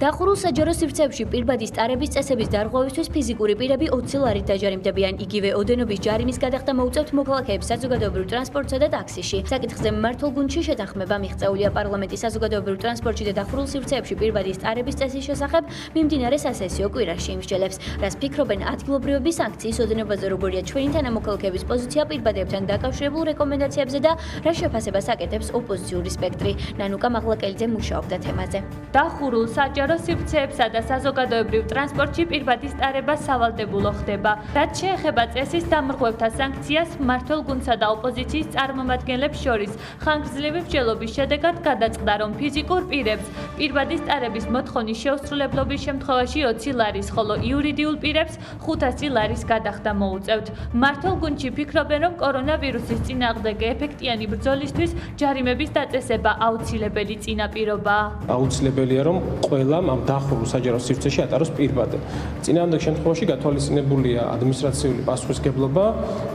დახურულ საჯარო სივრცეებში პირბადის ტარების წესების დარღვევისთვის ფიზიკური პირები 20 ლარით დაჯარიმდებიან. იგივე ოდენობის ჯარიმის გადახდა მოუწევთ მოქალაქეებს საზოგადოებრივ ტრანსპორტსა და ტაქსიში. საკითხზე მმართველ გუნდში შეთანხმება მიღწეულია პარლამენტის საზოგადოებრივ ტრანსპორტში და დახურულ სივრცეებში პირბადის ტარების წესის შესახებ მიმდინარე სასესიო კვირაში იმსჯელებს. რას ფიქრობენ ადგილობრივები სანქციის ოდენობაზე, როგორია ჩვენი თანამოქალაქეების პოზიცია პირბადებთან დაკავშირებულ რეკომენდაციებზე და რა შეფასებას აკეთებს ოპოზიციური სპექტრი. ნანუკა მაღლაკელიძე მუშაობდა თემაზე. დახურულ საჯარო სივრცეებსა და საზოგადოებრივ ტრანსპორტში პირბადის ტარება სავალდებულო ხდება. რაც შეეხება წესის დამრღვევთა სანქციას, მმართველ გუნდსა და ოპოზიციის წარმომადგენლებს შორის ხანგრძლივი მსჯელობის შედეგად გადაწყდა, რომ ფიზიკურ პირებს პირბადის ტარების მოთხოვნის შეუსრულებლობის შემთხვევაში 20 ლარის, ხოლო იურიდიულ პირებს 500 ლარის გადახდა მოუწევთ. მმართველ გუნდში ფიქრობენ, რომ კორონავირუსის წინააღმდეგ ეფექტიანი ბრძოლისთვის ჯარიმების დაწესება აუცილებელი წინაპირობაა. აუცილებელია, რომ ყველა ამ დახურულ საჯარო სივრცეში ატაროს პირბადე. წინააღმდეგ შემთხვევაში გათვალისწინებულია ადმინისტრაციული პასუხისმგებლობა.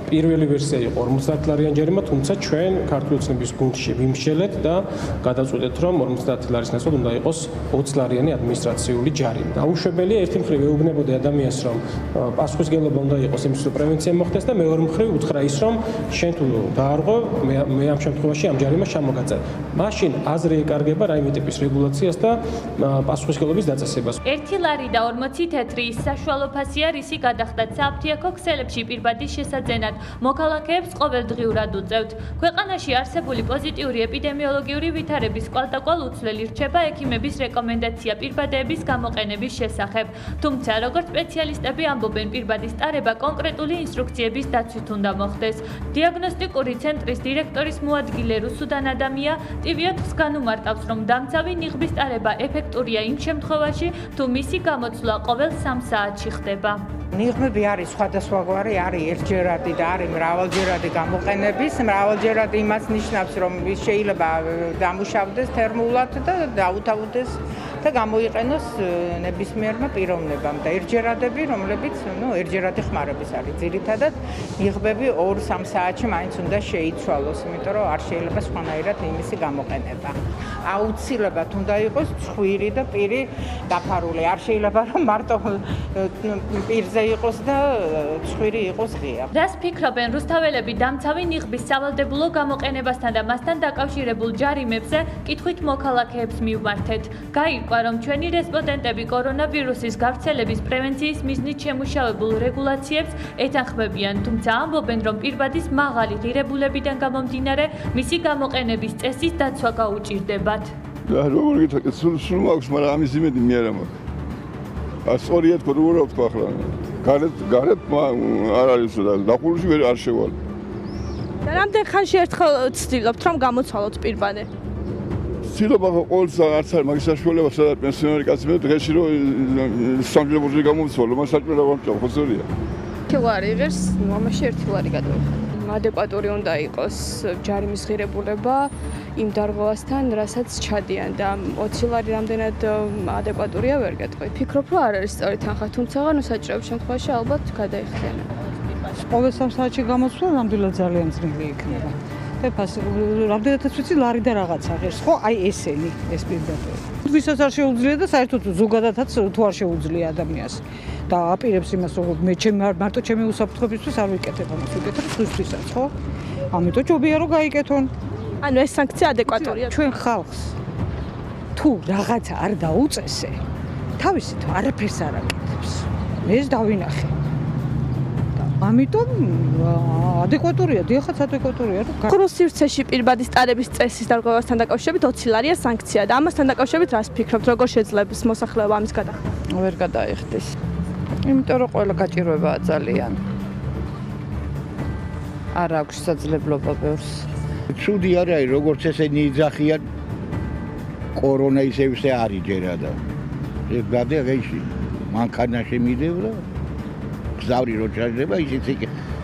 პირველი ვერსია იყო 50 ლარიან ჯარიმა, თუმცა ჩვენ ქართული ოცნების გუნდში ვიმსჯელეთ და გადაწყვეტეთ, რომ 50 ლარის ნაცვლად უნდა იყოს 20 ლარიანი ადმინისტრაციული ჯარიმა. დაუშვებელია ერთი მხრივ ეუბნებოდი ადამიანს, რომ პასუხისმგებლობა უნდა იყოს იმის, რომ პრევენცია მოხდეს და მეორე მხრივ უთხრა ის, რომ შენ თუ დაარღვევ, მე ამ შემთხვევაში ამ ჯარიმას ჩამოგაწერ. მაშინ აზრი ეკარგება რაიმე ტიპის რეგულაციას და პასუხისმგებლობის დაწესებას. 1 ლარი და 40 თეთრი ის საშუალო ფასია, რისი გადახდათ სააფთიაქო ქსელებში პირბადის შესაძენად მოქალაქეებს ყოველდღიურად უწევთ. ქვეყანაში არსებული პოზიტიური ეპიდემიოლოგიური ვითარების კვალდაკვალ უცვლელი რჩება ექიმების რეკომენდაცია პირბადების გამოყენების შესახებ. თუმცა, როგორც სპეციალისტები ამბობენ, პირბადის ტარება კონკრეტული ინსტრუქციების დაცვით უნდა მოხდეს. დიაგნოსტიკური ცენტრის დირექტორის მოადგილე რუსუდან ადამია ტივ-4-ს განუმარტავს, რომ დამცავი ნიღბის ტარება ეფექტურია იმ შემთხვევაში, თუ მისი გამოცვლა ყოველ 3 საათში ხდება. ნიღბები არის სხვადასხვაგვარი, არის ერთჯერადი და არის მრავალჯერადი გამოყენების. მრავალჯერადი იმას ნიშნავს, რომ შეიძლება დამუშავდეს თერმულად და დაუთავდეს და გამოიყენოს ნებისმიერმა პიროვნებამ და ერთჯერადები, რომლებიც, ერთჯერადი ხმარების არის. ძირითადად ნიღბები 2-3 საათში მაინც უნდა შეიცვალოს, იმიტომ რომ არ შეიძლება სხვანაირად იმისი გამოყენება. აუცილებლად უნდა იყოს ცხვირი და პირი დაფარული. არ შეიძლება რომ მარტო პირზე იყოს და ცხვირი იყოს ღია. რას ფიქრობენ რუსთაველები დამცავი ნიღბის სავალდებულო გამოყენებასთან და მასთან დაკავშირებულ ჯარიმებზე? კითხვით მოქალაქეებს მივმართეთ. გაირკვა, რომ ჩვენი რესპონდენტები კორონავირუსის გავრცელების პრევენციის მიზნით შემუშავებულ რეგულაციებს ეთანხმებიან, თუმცა ამბობენ, რომ პირბადის მაღალი ღირებულებიდან გამომდინარე, მისი გამოყენების წესის დაცვა გაუჭირდებათ. როგორ გითხრათ, სულ მაქვს, მაგრამ ამის იმედი მე არ მაქვს. სწორია თქო, როგორ ვთქვა ახლა. გარეთ არ არის და დახურულში ვერ არ შევალ. და რამდენ ხანში ერთხელ ცდილობთ, რომ გამოცვალოთ პირბადე? ცდილობა ყოველს არც არის მაგის საშუალება, სადაც პენსიონერი კაცი მე დღეში რომ სამჯერადობრივი გამომცვალო, მას საჭირო რა ვამჭამ, ხო სწორია. 1 ლარი იღებს, ამაში 1 ლარი გადავიხადე. ადეკვატური უნდა იყოს ჯარიმის ღირებულება იმ დარღვევასთან, რასაც ჩადიან და 20 ლარი რამდენად ადეკვატურია ვერ გეტყვი. ფიქრობ, რომ არ არის სწორი თანხა, თუმცა საჭიროების შემთხვევაში ალბათ გადაიხდენენ. ყოველ 3 საათში გამოცვლა ნამდვილად ძალიან ძნელი იქნება. რამდენადაც ვიცი ლარი და რაღაცა ღირს, ხო? აი ესენი, ეს პირდაპირ. ვისაც არ შეუძლია და საერთოდ ზოგადადაც თუ არ შეუძლია ადამიანს და აპირებს იმას, რომ მე მარტო ჩემი უსაფრთხოებისთვის არ ვიკეთებ ამას, ვიკეთებ სხვისთვისაც, ხო? ამიტომ ჯობია რომ გაიკეთონ. ანუ ეს სანქცია ადეკვატურია ჩვენ ხალხს. თუ რაღაცა არ დაუწესე, თავისით არაფერს არ აკეთებს. ეს დავინახე. ამიტომ ადეკვატურია, დიახაც ადეკვატურია. დახურულ სივრცეში პირბადის ტარების წესის დარღვევასთან დაკავშირებით 20 ლარია სანქცია და ამასთან დაკავშირებით რას ფიქრობთ, როგორ შეძლებს მოსახლეობა ამის გადახდა? ვერ გადაიხდეს. იმიტომ რომ ყველა გაჭირვებაა ძალიან. არ აქვს საძლებლობა ბევრს. ცუდი არ არის, როგორც ესენი იძახიან, კორონა ისე არ იჯერა და ეს გადაღეში მანქანაში მიდევდა. გზავრი რო ჩაჟდება, ისიც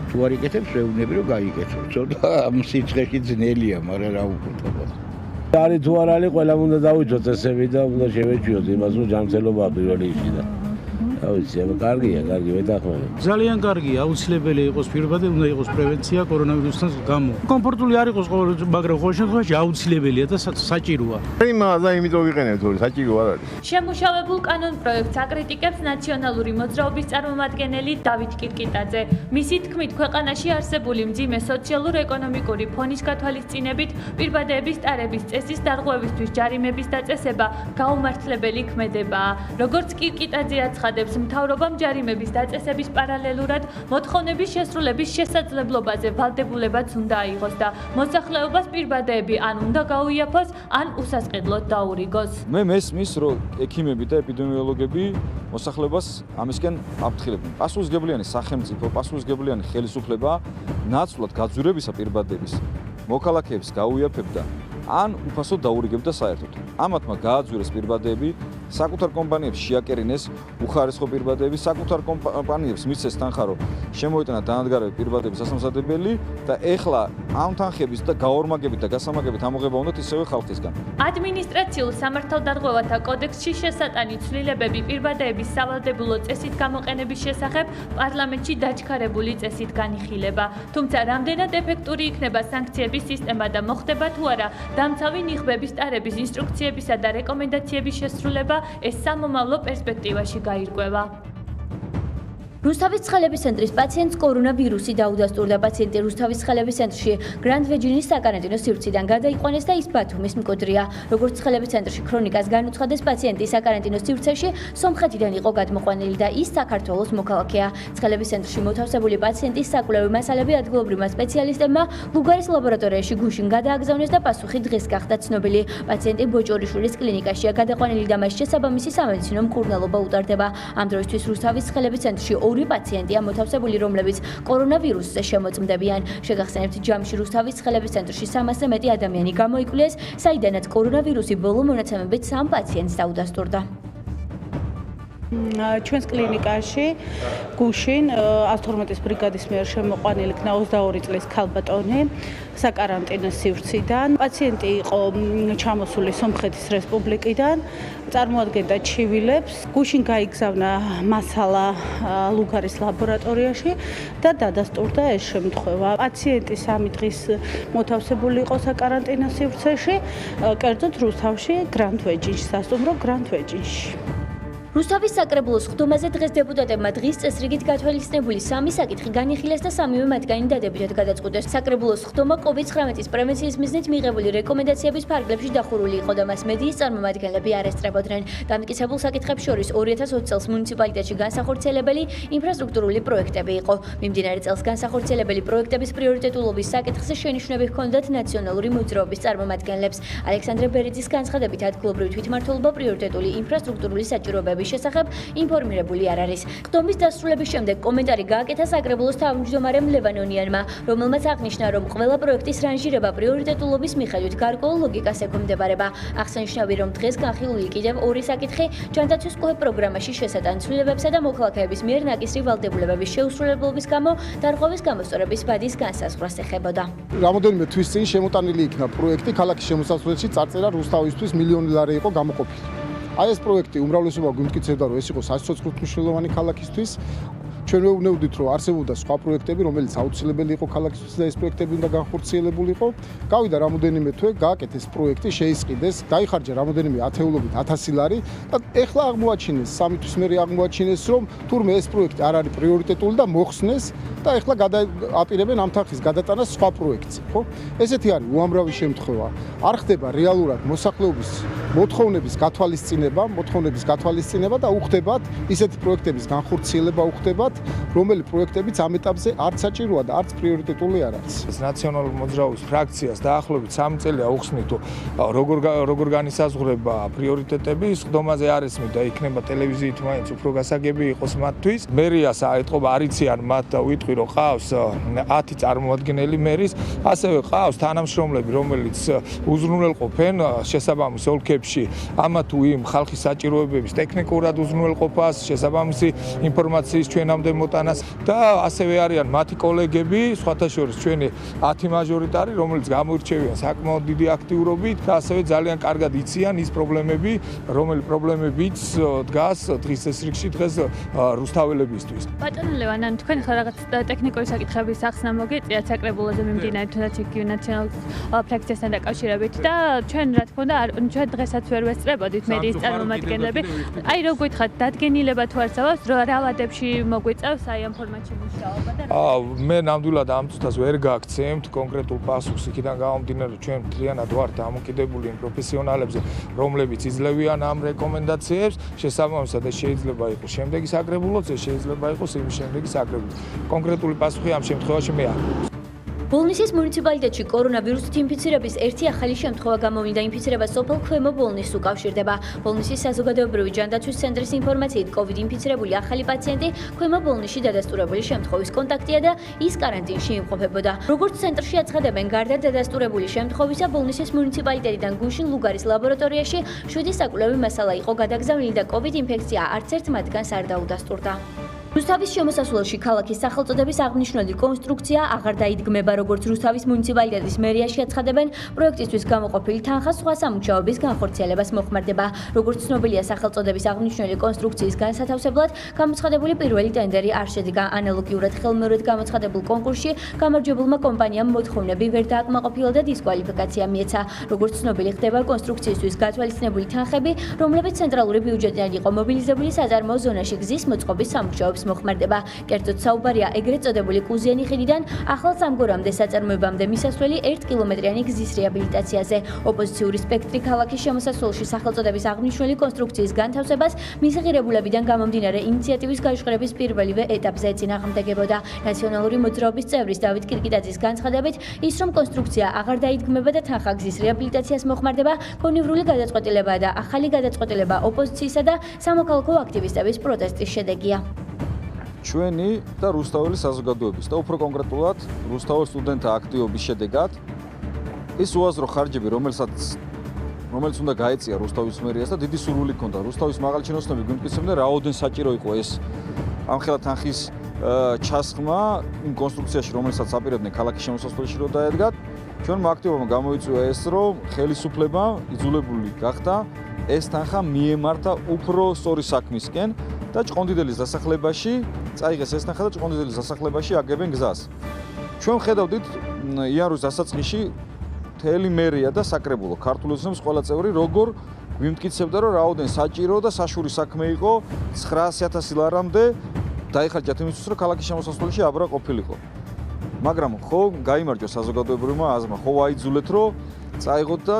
თუ არ იკეთებს, შეუნები რომ გაიკეთო. ცოტა ამ სიცხეში ძნელია, მაგრამ რა უყურდება. არის თუ არ არის, ყველამ უნდა დავიცოთ წესები და უნდა შევეჩვიოთ იმას, რომ ჯანმრთელობაა პირველი ისი და აუცილებლად კარგია, ვეთანხმები. ძალიან კარგია, აუცილებელი იყოს პირობად, უნდა იყოს პრევენცია კორონავირუსთან გამო. კომფორტული არ იყოს ყოველ, მაგრამ ყოველ შემთხვევაში აუცილებელია და საჭიროა. იმადა იმიტომ ვიყენებ, თორე საჭირო არ არის. შემუშავებულ კანონპროექტს აკრიტიკებს ნაციონალური მოძრაობის წარმომადგენელი დავით კირკიტაძე. მისი თქმით, ქვეყანაში არსებული მძიმე სოციალურ-ეკონომიკური ფონის გათვალისწინებით პირბადეების ტარების წესის დარღვევისთვის ჯარიმების დაწესება გაუმართლებელი ქმედებაა. როგორც კირკიტაძე აცხადებს, მთავრობამ ჯარიმების დაწესების პარალელურად მოთხოვნების შესრულების შესაძლებლობაზე ვალდებულებაც უნდა აიღოს და მოსახლეობას პირბადეები ან უნდა გაუიაფოს, ან უსასყიდლოდ დაურიგოს. მე მესმის, რომ ექიმები და ეპიდემიოლოგები მოსახლეობას ამისკენ აფრთხილებენ. პასუხისმგებლიანი სახელმწიფო, პასუხისმგებლიანი ხელისუფლება ნაცვლად გაძვირებისა პირბადების მოქალაქეებს გაუიაფებდა ან უფასოდ დაურიგებდა საერთოდ. ამათმა გააძვირეს პირბადეები, საკუთარ კომპანიებს შეაკერინეს უხარისხო პირბადეები, საკუთარ კომპანიებს მისცეს თანხა, რომ შემოიტანა დანადგარები პირბადების დასამზადებელი და ეხლა ამ თანხების და გაორმაგებით და გასამაგებით ამოღება უნდათ ისევე ხალხისგან. ადმინისტრაციულ სამართალდარღვევათა კოდექსში შესატანი ცვლილებები პირბადეების სავალდებულო წესით გამოყენების შესახებ პარლამენტში დაჩქარებული წესით განიხილება. თუმცა რამდენად ეფექტური იქნება სანქციების სისტემა და მოხდება თუ არა დამცავი ნიღბების ტარების ინსტრუქციებისა და რეკომენდაციების შესრულება, ეს სამომავლო პერსპექტივაში გაირკვევა. რუსთავის ცხელების ცენტრის პაციენტს კორონავირუსი დაუდასტურდა. პაციენტი რუსთავის ცხელების ცენტრში გრანდ ვეჯინის საკარანტინო სივრციდან გადაიყვანეს და ის ბათუმის მკვიდრია. როგორც ცხელების ცენტრში ქრონიკას განუცხადეს, პაციენტი საკარანტინო სივრცეში სომხეთიდან იყო გადმოყვანილი და ის საქართველოს მოქალაქეა. ცხელების ცენტრში მოთავსებული პაციენტის საკვლევი მასალები ადგილობრივმა სპეციალისტებმა ლუგარის ლაბორატორიაში გუშინ გადააგზავნეს და პასუხი დღეს გახდა ცნობილი. პაციენტი ბოჭორიშვილის კლინიკაშია გადაყვანილი და მას შესაბამისი სამედიცინო მკურნალობა უტარდება. ამ დროისთვის რუსთავის ცხელების ცენტრში ორი პაციენტია მოთავსებული, რომლებიც კორონავირუსზე შემოწმდებიან. შეგახსენებთ, ჯამში რუსთავის ცხელების ცენტრში 300-ზე მეტი ადამიანი გამოიკვლიეს, საიდანაც კორონავირუსი ბოლო მონაცემებით 3 პაციენტს დაუდასტურდა. ჩვენს კლინიკაში გუშინ 112-ის ბრიგადის მიერ შემოყვანილი იქნა 22 წლის ქალბატონი საკარანტინო სივრციდან. პაციენტი იყო ჩამოსული სომხეთის რესპუბლიკიდან, წარმოადგენდა ჩივილებს. გუშინ გაიგზავნა მასალა ლუგარის ლაბორატორიაში და დადასტურდა ეს შემთხვევა. პაციენტი 3 დღის მოთავსებული იყო საკარანტინო სივრცეში, კერძოდ რუსთავში გრანდ ვეჯინში, სასტუმრო გრანდ ვეჯინში. რუსთავის საკრებულოს ხდომაზე დღეს დეპუტატებმა დღის წესრიგით გათვალისწინებული 3 საკითხი განიხილეს და 3-ვე მათგანი დადებითად გადაწყვიტეს. საკრებულოს ხდომა COVID-19 პრევენციის მიზნით მიღებული რეკომენდაციების ფარგლებში დახურული იყო და მას მედიის წარმომადგენლები არ ესწრებოდნენ. დამტკიცებულ საკითხებს შორის 2020 წელს მუნიციპალიტეტში განსახორციელებელი ინფრასტრუქტურული პროექტები იყო. მიმდინარე წელს განსახორციელებელი პროექტების პრიორიტეტულობის საკითხზე შენიშვნები ჰქონდათ ნაციონალური მოძრაობის წარმომადგენლებს. ალექსანდრე ბერიძის განცხადებით, ადგილობრივი თვითმმართველობა პრიორიტეტული ინფრასტრუქტურული საჭიროებების შესახებ ინფორმირებული არ არის. ხდომის დასრულების შემდეგ კომენტარი გააკეთა საკრებულოს თავმჯდომარემ ლევანონიანმა, რომელმაც აღნიშნა, რომ ყველა პროექტის რანჟირება პრიორიტეტულობის მიხედვით გარკვეულ ლოგიკას ექვემდებარება. აღსანიშნავია, რომ დღეს განხილული კიდევ 2 საკითხი ჯანდაცვის კოე პროგრამაში შესატან ცვლილებებსა და მოქალაქეების მიერ ნაკისრი ვალდებულებების შეუსრულებლობის გამო დარღვევის გამოსწორების ბადის განსაზღვრას ეხებოდა. რამოდენიმე თვის წინ შემოტანილი იქნა პროექტი ქალაქის შემოსავლებში წარწერა რუსთავისთვის მილიონი ლარი იყო გამოყოფილი. აი ეს პროექტი უმრავლესობა გვიმტკიცებდა, რომ ეს იყო საცოცხლო მნიშვნელოვანი ქალაქისთვის. ჩვენ ვეუბნებოდით, რომ არსებობდა სხვა პროექტები, რომელიც აუცილებელი იყო ქალაქისთვის და ეს პროექტები უნდა განხორციელებულიყო. გავიდა რამოდენიმე თვე, გააკეთეს პროექტი, შეისყიდეს, დაიხარჯა რამოდენიმე ათეულობით 1000 ლარი და ეხლა აღმოაჩინეს, 3 თვის მერე აღმოაჩინეს, რომ თურმე ეს პროექტი არ არის პრიორიტეტული და მოხსნეს და ეხლა აპირებენ ამ თანხის გადატანას სხვა პროექტზე, ხო? ესეთი არის უამრავი შემთხვევა. არ ხდება რეალურად მოსახლეობის მოთხოვნების გათვალისწინება და უხდებათ ისეთი პროექტების განხორციელება უხდებათ, რომელი პროექტებიც ამ ეტაპზე არც საჭიროა და არც პრიორიტეტული არ არის. ნაციონალური მოძრაობის ფრაქციას დაახლოებით 3 წელია უხსნით, როგორ განისაზღვრება პრიორიტეტები, ხდომაზე არ ესმით და იქნება ტელევიზიით მაინც უფრო გასაგები იყოს მათთვის. მერიას ეთყობა არიციან მათ და ვიტყვი, რომ ყავს 10 წარმოადგენელი მერის, ასევე ყავს თანამშრომლები, რომელიც უზრუნველყოფენ შესაბამის ოლქების ადგილებში ამა თუ იმ ხალხის საჭიროებების ტექნიკურად უზრუნველყოფას, შესაბამისი ინფორმაციის ჩვენამდე მოტანას და ასევე არიან მათი კოლეგები, სხვათა შორის ჩვენი 10 მაჟორიტარი, რომელიც გამოირჩევიან საკმაოდ დიდი აქტიურობით და ასევე ძალიან კარგად იციან ის პრობლემები, რომელი პრობლემებიც დგას დღის წესრიგში დღეს რუსთაველებისთვის. ბატონო ლევან, ან თქვენ ხა რაღაც ტექნიკური საკითხების ახსნა მოგეწიათ საკრებულოზე მიმდინარე თუნდაც ნაციონალურ ფლექსთან დაკავშირებით და ჩვენ რა თქმა უნდა ჩვენ დღესაც ვერ ვესწრებოდით მედიის წარმომადგენლები. აი რო გითხათ დადგენილება თუ არსებობს რა ვადებში მოგვიწევს აი ამ ფორმატში მუშაობა და მე ნამდვილად ამ წუთას ვერ გაგცემთ კონკრეტულ პასუხს იქიდან გამომდინარე რომ ჩვენ მთლიანად ვართ დამოკიდებული იმ პროფესიონალებზე რომლებიც იძლევიან ამ რეკომენდაციებს შესაბამისად ეს შეიძლება იყოს შემდეგი საკრებულოც ეს შეიძლება იყოს იმის შემდეგი საკრებულოც კონკრეტული პასუხი ამ შემთხვევაში მე არ მაქვს. ბოლნისის მუნიციპალიტეტში კორონავირუსით ინფიცირების ერთი ახალი შემთხვევა გამოვიდა. ინფიცირება სოფელ ქვემო ბოლნისს უკავშირდება. ბოლნისის საზოგადოებრივი ჯანდაცვის ცენტრის ინფორმაციით, COVID ინფიცირებული ახალი პაციენტი ქვემო ბოლნისში დადასტურებული შემთხვევის კონტაქტია და ის კარანტინში იმყოფებოდა. როგორც ცენტრში აცხადებენ, გარდა დადასტურებული შემთხვევისა, ბოლნისის მუნიციპალიტეტიდან გუშინ ლუგარის ლაბორატორიაში 7 საკვლევი მასალა იყო გადაგზავნილი და COVID ინფექცია არც ერთ მათგანს არ დაუდასტურდა. რუსთავის შემოსასვლელში ქალაქის სახელწოდების აღნიშნული კონსტრუქცია აღარ დაიდგმება, როგორც რუსთავის მუნიციპალიტეტის მერიაში აცხადებენ, პროექტისთვის გამოყოფილი თანხა სხვა სამუშაოების განხორციელებას მოხმარდება. როგორც ცნობილია, სახელწოდების აღნიშნული კონსტრუქციის განსათავსებლად გამოცხადებული პირველი ტენდერი არ შედგა. ანალოგიურად ხელმეორედ გამოცხადებულ კონკურსში გამარჯვებულმა კომპანიამ მოთხოვნები ვერ დააკმაყოფილა და დისკვალიფიკაცია მიეცა. როგორც ცნობილი ხდება, კონსტრუქციისთვის გათვალისწინებული თანხები, რომლებიც ცენტრალური ბიუჯეტიდან იყო მობილიზებული საწარმოო ზონაში გზის მოწყობის სამუშაოებს მოხმარდება. კერძოდ საუბარია ეგრეთ წოდებული კუზიანი ხიდიდან ახალ სამგორამდე საწარმოებამდე მისასვლელი 1 კილომეტრიანი გზის რეაბილიტაციაზე. ოპოზიციური სპექტრი ქალაქის შემოსასვლელში სახელწოდების აღნიშნული კონსტრუქციის განთავსებას მისი ღირებულებიდან გამომდინარე ინიციატივის გაჟღერების პირველივე ეტაპზე ეწინააღმდეგებოდა. ნაციონალური მოძრაობის წევრის დავით კირკიტაძის განცხადებით, ის რომ კონსტრუქცია აღარ დაიდგმება და თანხა გზის რეაბილიტაციას მოხმარდება, კონივრული გადაწყვეტილებაა და ახალი გადაწყვეტილება ოპოზიციისა და სამოქალაქო აქტივისტების პროტესტის შედეგია. ჩვენი და რუსთაველის საზოგადოების და უფრო კონკრეტულად რუსთავის სტუდენტთა აქტივობის შედეგად ის უაზრო ხარჯები, რომელიც უნდა გაეწია რუსთავის მერიას და დიდი სურვილი ჰქონდა რუსთავის მაღალჩინოსნები გვიმტკიცებდნენ რაოდენ საჭირო იყო ეს ამხელა თანხის ჩასხმა იმ კონსტრუქციაში, რომელსაც აპირებდნენ ქალაქის შემოსასვლელში რომ დაედგათ. ჩვენმა აქტივობამ გამოიწვია ეს, რომ ხელისუფლება იძულებული გახდა ეს თანხა მიემართა უფრო სწორი საქმისკენ და ჭყონდიდელის დასახლებაში წაიღეს ეს თანხა და ჭყონდიდელის დასახლებაში აგებენ გზას. ჩვენ ხედავდით იანვრის დასაწყისში მთელი მერია და საკრებულო ქართული ოცნების ყველა წევრი როგორ გვიმტკიცებდა რომ რაოდენ საჭირო და საშური საქმე იყო 900.000 ლარამდე დაიხარჯათ იმისთვის რომ ქალაქის შემოსასვლელში აბრა ყოფილიყო. მაგრამ ხო გაიმარჯვა საზოგადოებრივმა აზრმა, ხო აიძულეთ რომ წაიღოთ და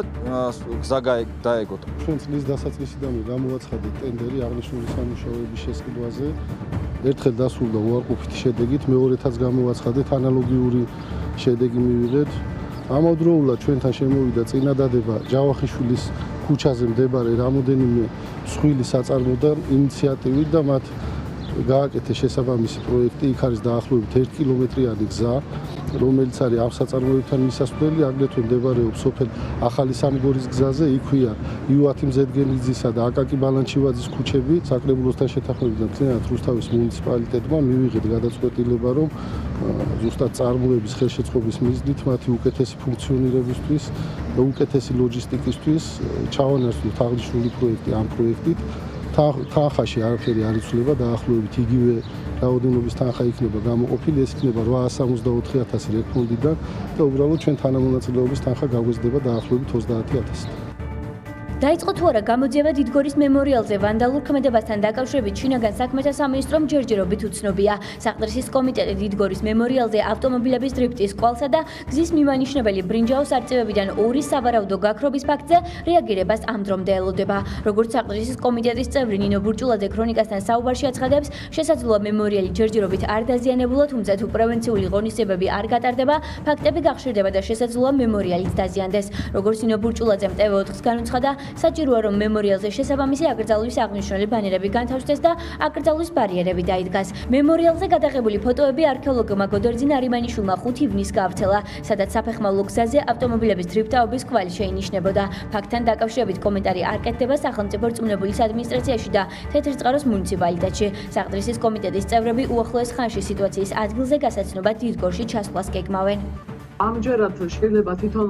გზა დაეგოთ. ჩვენ წლის დასაწყისიდანვე გამოვაცხადეთ ტენდერი აღნიშნული სამუშაოების შესყიდვაზე. ერთხელ დასრულდა უარყოფითი შედეგით, მეორეთაც გამოვაცხადეთ ანალოგიური შედეგი მივიღეთ. ამავდროულად ჩვენთან შემოვიდა წინადადება ჯავახიშვილის ქუჩაზე მდებარე რამოდენიმე მსხვილი საწარმოდან ინიციატივით და მათ გააკეთეს შესაბამისი პროექტი. იქ არის დაახლოებით 1 კილომეტრიანი გზა, რომელიც არის ამ საწარმოებთან მისასვლელი, აგრეთვე მდებარეობს სოფელ ახალი სამგორის გზაზე, იქვეა იოათი მზედგენიძისა და აკაკი ბალანჩივაძის ქუჩები. საკრებულოსთან შეთანხმებიდან მთლიანად რუსთავის მუნიციპალიტეტმა მივიღეთ გადაწყვეტილება, რომ ზუსტად წარმოების ხელშეწყობის მიზნით მათი უკეთესი ფუნქციონირებისთვის და უკეთესი ლოჯისტიკისთვის ჩავანაცვლოთ აღნიშნული პროექტი ამ პროექტით. თანხაში არაფერი არ იცვლება, დაახლოებით იგივე რაოდენობის თანხა იქნება გამოყოფილი, ეს იქნება 864,000 რეკფონდიდან და უბრალოდ ჩვენ თანამონაწილეობის თანხა გაგვეზდება დაახლოებით 30,000. დაიწყო თუ არა გამოძიება დიდგორის მემორიალზე ვანდალურ ქმედებასთან დაკავშირებით შინაგან საქმეთა სამინისტრომ ჯერჯერობით უცნობია. საყდრისის კომიტეტი დიდგორის მემორიალზე ავტომობილების დრიფტის კვალსა და გზის მიმანიშნებელი ბრინჯაოს არწივებიდან 2 სავარაუდო გაქრობის ფაქტზე რეაგირებას ამ დრომდე ელოდება. როგორც საყდრისის კომიტეტის წევრი ნინო ბურჭულაძე ქრონიკასთან საუბარში აცხადებს, შესაძლოა მემორიალი ჯერჯერობით არ დაზიანებულა, თუმცა თუ პრევენციული ღონისძიებები არ გატარდება, ფაქტები გახშირდება და შესაძლოა მემორიალიც დაზიანდეს. როგორც ნინო ბურჭულაძემ TV4-ს განუცხადა, საჭიროა რომ მემორიალზე შესაბამისი აკრძალვის აღნიშნული ბანერები განთავსდეს და აკრძალვის ბარიერები დაიდგას. მემორიალზე გადაღებული ფოტოები არქეოლოგმა გოდერძინ არიმანიშვილმა 5 ივნისს გაავრცელა, სადაც საფეხმავლო გზაზე ავტომობილების დრიფტაობის კვალი შეინიშნებოდა. ფაქტთან დაკავშირებით კომენტარი არ კეთდება სახელმწიფო რწმუნებულის ადმინისტრაციაში და თეთრიწყაროს მუნიციპალიტეტში. საყდრისის კომიტეტის წევრები უახლოეს ხანში სიტუაციის ადგილზე გასაცნობა დიდ გორში ჩასვლას გეგმავენ. ამჯერად შეიძლება თვითონ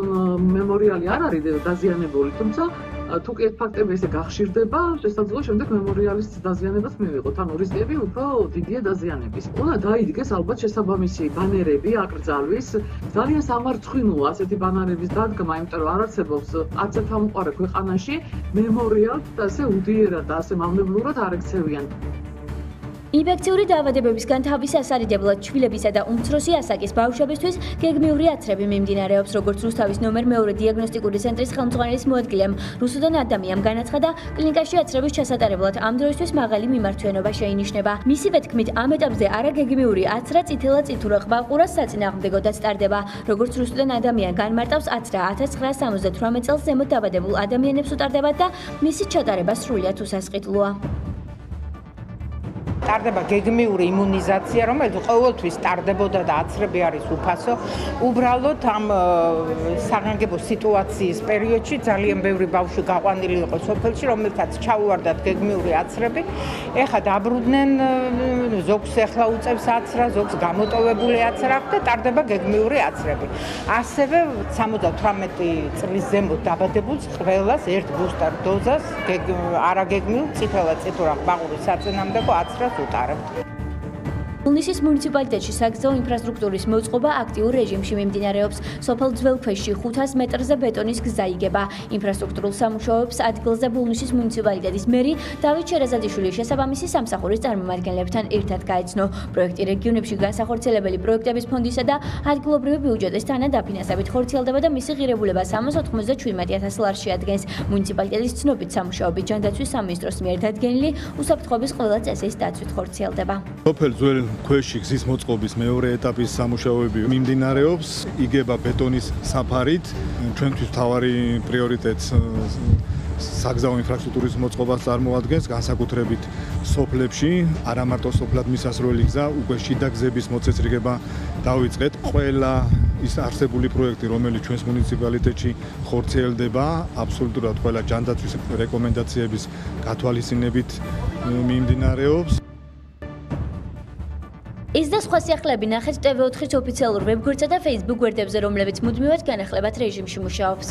მემორიალი არ არის დაზიანებული, თუმცა თუ კი ეს ფაქტები ესე გახშირდება, შესაძლოა შემდეგ მემორიალის დაზიანებას მივიღოთ. ანუ რისკები უფრო დიდია დაზიანების. უნდა დაიდგეს ალბათ შესაბამისი ბანერები აკრძალვის. ძალიან სამარცხვინოა ასეთი ბანერების დადგმა, იმიტომ რომ არ არსებობს არცერთამოყარე ქვეყანაში მემორიალს ასე უდიერად და ასე მავნებლურად არ ექცევიან. ინფექციური დაავადებებისგან თავის ასარიდებლად ჩვილებისა და უმცროსი ასაკის ბავშვებისთვის გეგმიური აცრები მიმდინარეობს, როგორც რუსთავის ნომერ მეორე დიაგნოსტიკური ცენტრის ხელმძღვანელის მოადგილემ რუსუდან ადამიანამ განაცხადა, კლინიკაში აცრების ჩასატარებლად ამ დროისთვის მაღალი მიმართვიანობა შეინიშნება. მისივე თქმით, ამ ეტაპზე არა გეგმიური აცრა, წითელა წითურა ყბაყურას საწინააღმდეგოდაც ტარდება. როგორც რუსუდან ადამიან განმარტავს, აცრა 1978 წელს ზემოთ დაბადებულ ადამიანებს უტარდებათ და მისი ჩატარება სრულიად უსასყიდლოა. ტარდება გეგმიური იმუნიზაცია, რომელიც ყოველთვის ტარდებოდა და აცრები არის უფასო. უბრალოდ ამ საგანგებო სიტუაციის პერიოდში ძალიან ბევრი ბავშვი გაყვანილი იყო სოფელში, რომელთაც ჩაუვარდათ გეგმიური აცრები. ეხლა დაბრუნდნენ, ზოგს ეხლა უწევს აცრა, ზოგს გამოტოვებული აცრა და ტარდება გეგმიური აცრები. ასევე 78 წლის ზემოთ დაბადებულს ყველას ერთ ბუსტერ დოზას არაგეგმიურ წითელა წითურა ყბაყურის საწინააღმდეგო აცრას უტარებთ. ულნისის მუნიციპალიტეტში საგზაო ინფრასტრუქტურის მოწყობა აქტიურ რეჟიმში მიმდინარეობს. სოფელ ძველქვეშში 500 მეტრზე ბეტონის გზა იგება. ინფრასტრუქტურულ სამუშაოებს ადგილზე ულნისის მუნიციპალიტეტის მერი დავით შერაზადიშვილი შესაბამისი სამსახურის წარმომადგენლებთან ერთად გაეცნო. პროექტი რეგიონებში განსახორციელებელი პროექტების ფონდისა და ადგილობრივი ბიუჯეტის თანადაფინანსებით ხორციელდება და მისი ღირებულება 397,000 ლარს შეადგენს. მუნიციპალიტეტის ცნობით სამუშაოები ჯანდაცვის სამინისტროს მიერ დადგენილი უსაფრთხოების ყველა წესის დაცვით ხორციელდება. სოფელ ძველ ქვეშში გზის მოწყობის მეორე ეტაპის სამუშაოები მიმდინარეობს, იგება ბეტონის საფარით. ჩვენთვის მთავარი პრიორიტეტს საგზაო ინფრასტრუქტურის მოწყობას წარმოადგენს, განსაკუთრებით სოფლებში, არა მარტო სოფლად მისასვლელი გზა, უკვე შიდა გზების მოწესრიგება დავიწყეთ. ყველა ის არსებული პროექტი, რომელიც ჩვენს მუნიციპალიტეტში ხორციელდება, აბსოლუტურად ყველა ჯანდაცვის რეკომენდაციების გათვალისწინებით მიმდინარეობს. ეს და სხვა სიახლეები ნახეთ TV4-ის ოფიციალურ ვებგვერდსა და Facebook გვერდებზე, რომლებიც მუდმივად განახლებათ რეჟიმში მუშაობს.